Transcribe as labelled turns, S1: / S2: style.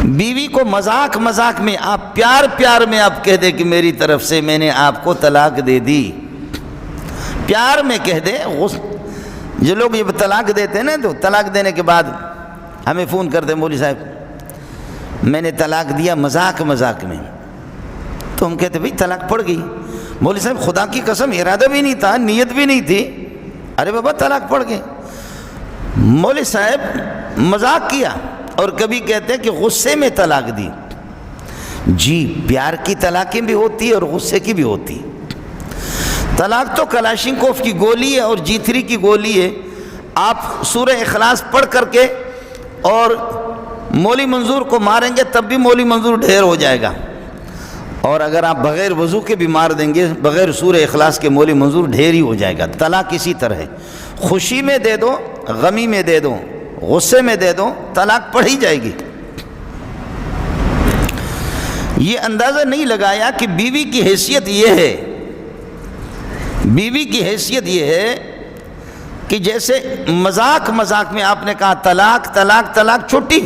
S1: بیوی کو مذاق مذاق میں آپ پیار میں آپ کہہ دے کہ میری طرف سے میں نے آپ کو طلاق دے دی، پیار میں کہہ دے۔ جو لوگ یہ طلاق دیتے ہیں نا، تو طلاق دینے کے بعد ہمیں فون کرتے ہیں، مولوی صاحب میں نے طلاق دیا مذاق میں، تو ہم کہتے بھئی طلاق پڑ گئی۔ مولوی صاحب خدا کی قسم ارادہ بھی نہیں تھا، نیت بھی نہیں تھی۔ ارے بابا طلاق پڑ گئی۔ مولوی صاحب مذاق کیا، اور کبھی کہتے ہیں کہ غصے میں طلاق دی۔ جی پیار کی طلاقیں بھی ہوتی ہے اور غصے کی بھی ہوتی۔ طلاق تو کلاشنکوف کی گولی ہے اور جی3 کی گولی ہے۔ آپ سورہ اخلاص پڑھ کر کے اور مولی منظور کو ماریں گے تب بھی مولی منظور ڈھیر ہو جائے گا، اور اگر آپ بغیر وضو کے بھی مار دیں گے بغیر سورہ اخلاص کے مولی منظور ڈھیر ہی ہو جائے گا۔ طلاق اسی طرح ہے، خوشی میں دے دو، غمی میں دے دو، غصے میں دے دو، طلاق پڑھی جائے گی۔ یہ اندازہ نہیں لگایا کہ بیوی کی حیثیت یہ ہے، بیوی کی حیثیت یہ ہے کہ جیسے مذاق میں آپ نے کہا طلاق طلاق طلاق، چھٹی